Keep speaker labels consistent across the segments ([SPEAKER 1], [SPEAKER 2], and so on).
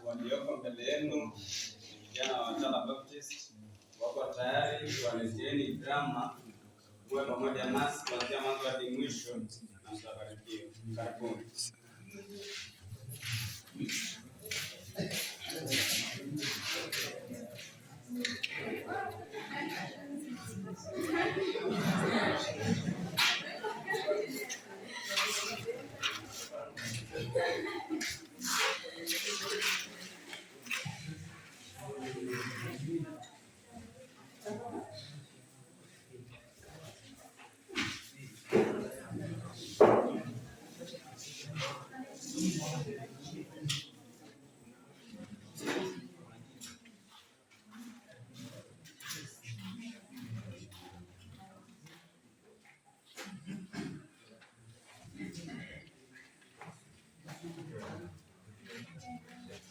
[SPEAKER 1] Walioko mbele yenu vijana wa Tala Baptist wako tayari kuwaleteeni drama uwe pamoja nasi kuanzia mwanzo hadi mwisho na mtabarikiwa. Karibuni.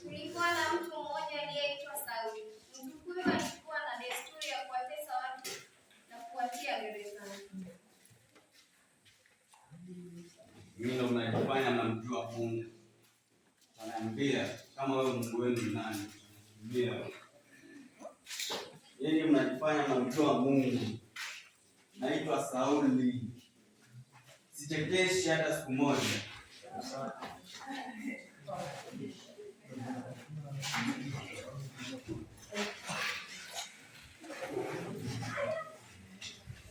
[SPEAKER 2] Kulikuwa na mtu mmoja aliyeitwa Sauli. Mtu huyo alikuwa na desturi ya kuwatesa watu na kuwatia gerezani.
[SPEAKER 1] Mimi unajifanya mnamjua Mungu. Ananiambia kama wewe Mungu wenu ni nani? Ndio. Yeye mnajifanya mnamjua Mungu. Naitwa Sauli. Sichekeshi hata siku moja.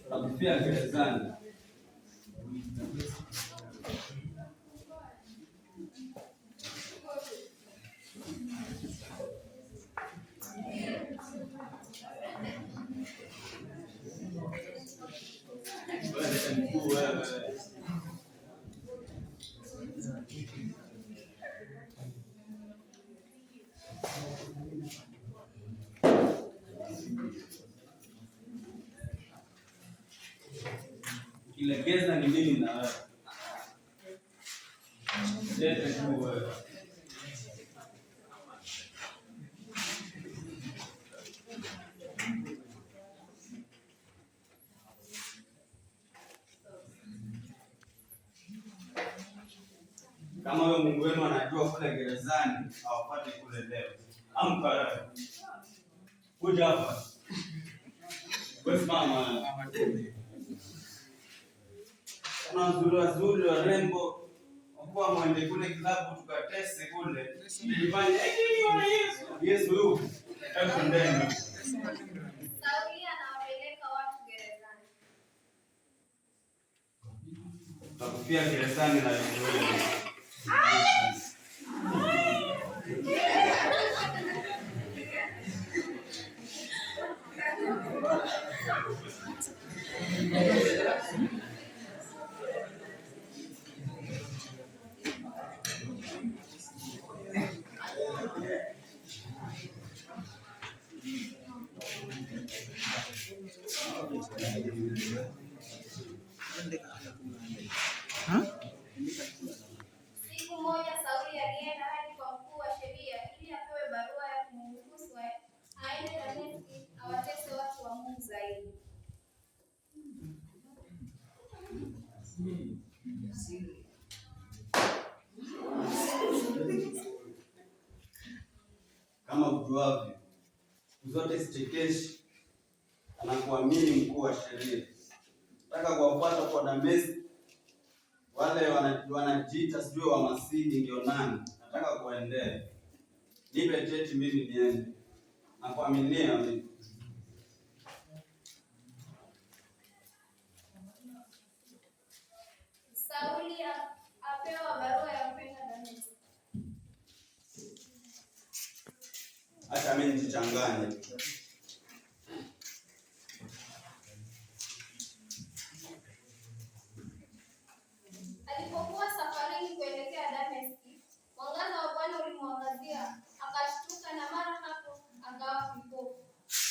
[SPEAKER 1] Nakufia gerezani. Kilegeza ni mimi na wewe. Lete tu wewe. Kama wewe Mungu wenu anajua kule gerezani, hawapati kule leo. Amka wewe. Kuja hapa. Wewe mama. Wazuri warembo wakuwa mwende kule klabu tukatese kule. Nilifanya Yesu huyu. Hapo ndani.
[SPEAKER 2] Sauli anawapeleka watu gerezani.
[SPEAKER 1] Takufia gerezani na wewe.
[SPEAKER 2] Siku moja Sauli alienda hadi kwa mkuu wa sheria ili apewe barua ya kumruhusu aende Dameski awatese watu wa Mungu zaidi.
[SPEAKER 1] Kama ujuavyo, siku zote sichekeshi na kuamini mkuu wa sheria. Nataka kuwafuata kwa Dameski wale wanajiita sijui wa Masihi ndio nani. Nataka kuendea. Nipe cheti mimi niende. Na kuaminia mimi.
[SPEAKER 2] Sauli apewa barua ya kwenda Dameski.
[SPEAKER 1] Acha mimi nijichanganye.
[SPEAKER 2] Alipokuwa safarini kuelekea Dameski, mwangaza wa Bwana ulimwangazia, akashtuka na mara hapo akawa kipofu.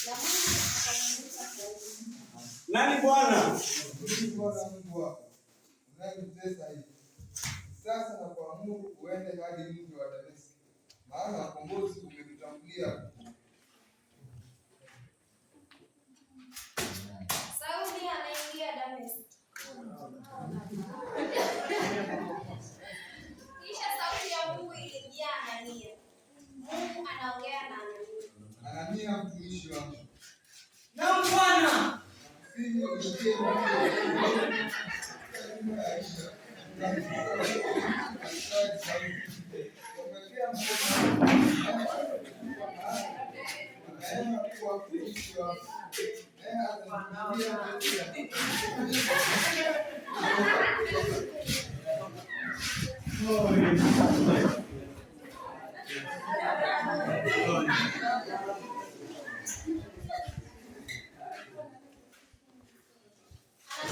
[SPEAKER 2] Na Mungu akamwambia Sauli,
[SPEAKER 1] Nani Bwana?
[SPEAKER 3] Mimi Bwana Mungu wako, unayemtesa hivi. Sasa na kuamuru uende hadi mji wa Dameski, maana ukombozi umekutangulia. Anania mtumishi wangu.
[SPEAKER 4] Naam Bwana.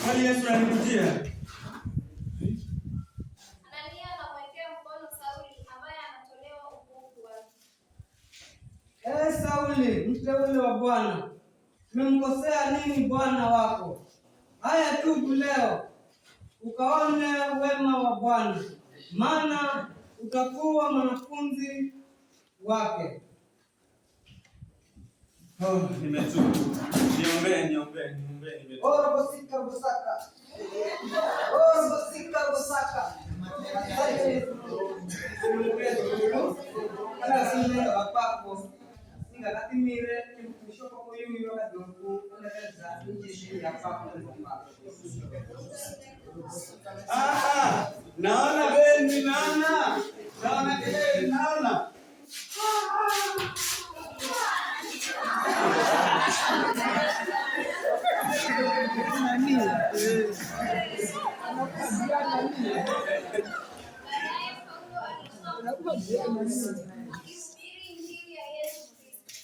[SPEAKER 2] Kwani Yesu alimjia? Anania akamwekea mkono Sauli ambaye anatolewa upofu wake.
[SPEAKER 4] Sauli, mteule wa Bwana, umemkosea nini Bwana wako? Haya, tubu leo ukaone wema wa Bwana, maana utakuwa mwanafunzi wake.
[SPEAKER 1] Nimetubu. Niombee.
[SPEAKER 4] Orobosika busaka. Kana sinne wapako. Singa katimire mshoko kuyumi wakati wangu unaweza nje ya pako.
[SPEAKER 1] Naona Beni, naona.
[SPEAKER 2] Akihubiri Injili ya Yesu Kristo.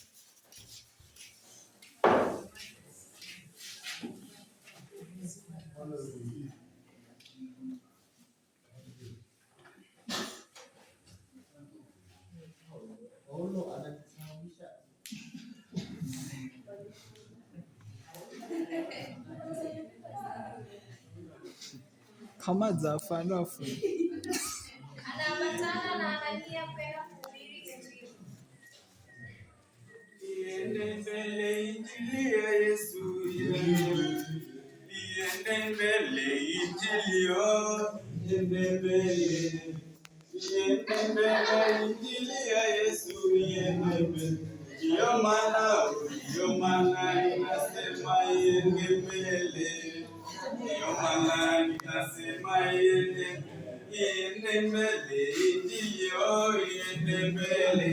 [SPEAKER 5] Kama zafanafu
[SPEAKER 2] Anaambatana na Anania kwenda kuhubiri Injili.
[SPEAKER 1] Iende mbele Injili ya Yesu. Iende mbele Injili iende mbele. Iende mbele Injili ya Yesu iende mbele. Ndiyo maana ninasema iende mbele. Ndiyo maana ninasema iende mbele Injili iende mbele.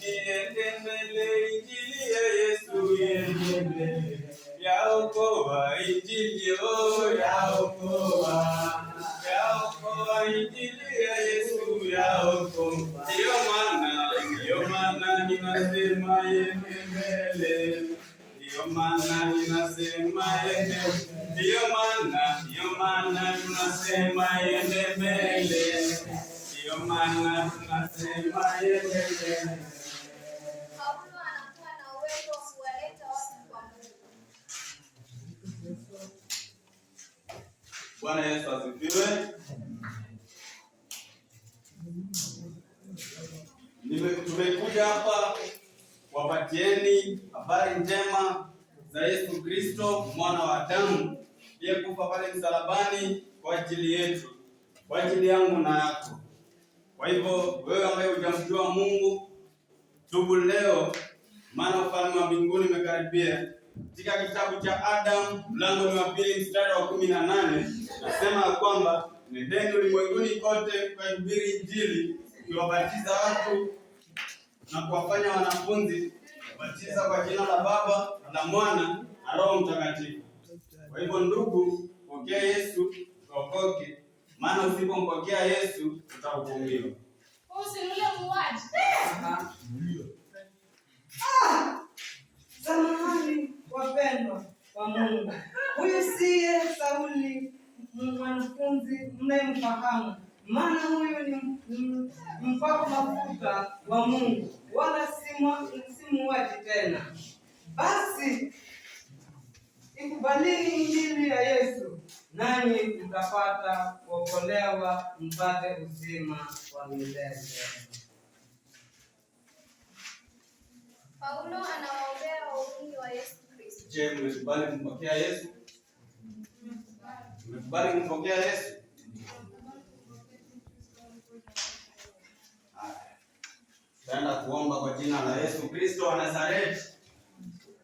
[SPEAKER 1] Iende mbele Injili ya Yesu iende mbele. Yaokoa Injili yaokoa Injili ya Yesu yaokoa. Ndiyo maana ninasema iende mbele. Ndiyo maana tunasema iende mbele.
[SPEAKER 2] Paulo anakuwa na uwezo wa kuwaleta watu kwa Mungu.
[SPEAKER 1] Bwana Yesu asifiwe. Tumekuja hapa wapatieni habari njema za Yesu Kristo mwana wa Adamu aliyekufa pale msalabani kwa ajili yetu, kwa ajili yangu na yako. Kwa hivyo wewe ambaye hujamjua Mungu, tubu leo, maana ufalme wa mbinguni umekaribia. Katika kitabu cha Adam mlango wa 2 mstari wa 18 nasema kwamba nendeni ulimwenguni kote mkahubiri Injili, ukiwabatiza watu na kuwafanya wanafunzi, kubatiza kwa jina la Baba, la Mwana na Roho Mtakatifu. Kwa hivyo ndugu, pokea Yesu uokoke, maana usipompokea Yesu utahukumiwa.
[SPEAKER 2] Usinule muuaji.
[SPEAKER 4] Samahani wapendwa wa Mungu. Huyu siye Sauli mwanafunzi mnayemfahamu, maana huyu ni mpako mafuta wa Mungu, wala si muuaji tena. Basi ikubalini Injili ya Yesu, nanyi mtapata kuokolewa, mpate uzima wa milele.
[SPEAKER 2] Paulo anawaombea waumini wa Yesu Kristo.
[SPEAKER 1] Je, mmekubali kumpokea Yesu? Mmekubali kumpokea Yesu? Tutaenda kuomba kwa jina la Yesu Kristo wa Nazareti.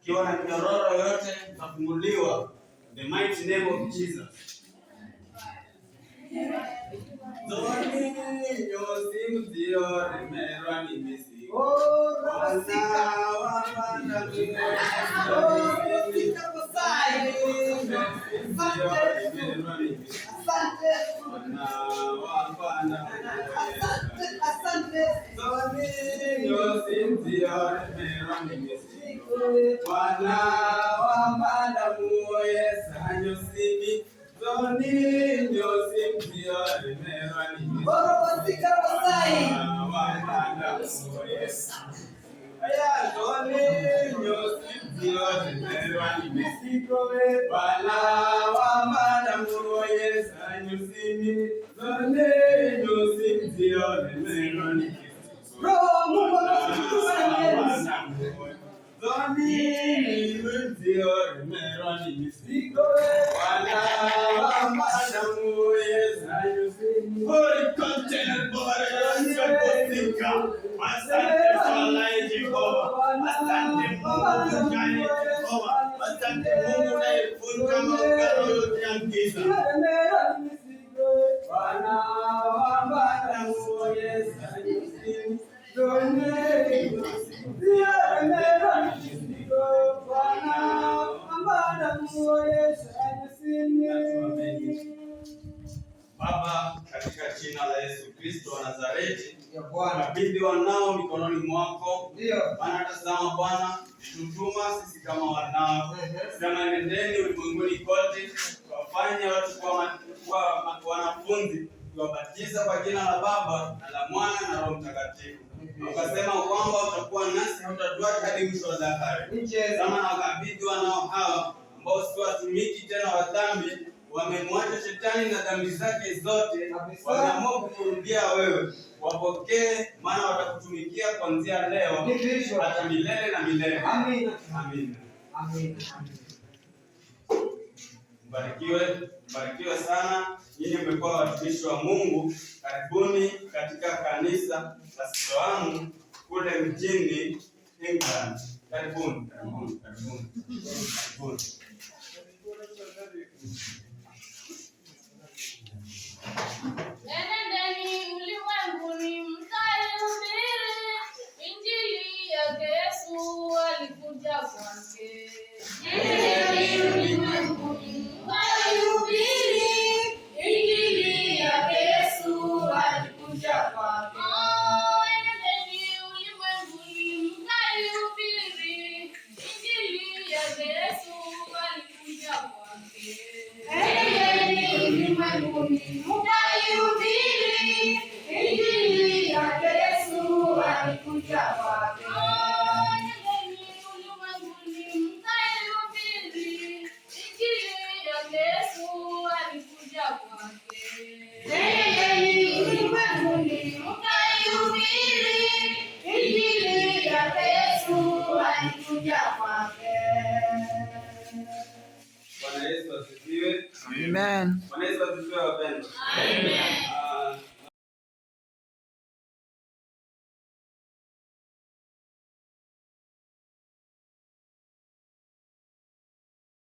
[SPEAKER 1] Kiwa na minyororo yote utafunguliwa. The mighty name of Jesus. Zoni nyosi mzio remerwa ni misi. Wana wa madamu Yesu nyosini zoni nyosi mzio remerwa ni misi. Aya zoni nyosi mzio remerwa ni misi. Wana wa madamu Yesu nyosini zoni nyosi mzio remerwa ni misi. Baba, katika jina la Yesu Kristo wa Nazareti, kabidhi wanao mikononi mwako. Bwana, tazama Bwana, tutuma sisi kama wanao. Sema nendeni ulimwenguni kote, wafanye watu kuwa wanafunzi, kuwabatiza kwa jina la Baba na la Mwana na Roho Mtakatifu. Ukasema kwamba utakuwa nasi hutatuacha hadi mwisho wa dahari. Kama na wakabidhi wanao hawa ambao si watumiki tena wa dhambi, wamemwacha shetani na dhambi zake zote, wameamua kukurudia wewe. Wapokee, maana watakutumikia kuanzia leo hata milele na milele. Amina. Amina. Amina. Mbarikiwe sana. Nyinyi mmekuwa watumishi wa Mungu. Karibuni katika kanisa la Siloamu kule mjini England. Karibuni.
[SPEAKER 2] Enendeni ulimwenguni mkaihubiri Injili yake Yesu alikuja kwake. Enendeni ulimwenguni mkaihubiri Injili yake Yesu alikuja kwake. Enendeni ulimwenguni mkaihubiri Injili yake Yesu alikuja kwake. Enendeni ulimwenguni mkaihubiri Injili yake Yesu alikuja kwake. Enendeni ulimwenguni mkaihubiri Injili yake Yesu alikuja kwake. Enendeni ulimwenguni mkaihubiri Injili yake Yesu alikuja kwake.
[SPEAKER 1] Bwana Yesu asifiwe.
[SPEAKER 5] Amen.
[SPEAKER 1] Bwana Yesu asifiwe wapendwa.
[SPEAKER 2] Amen.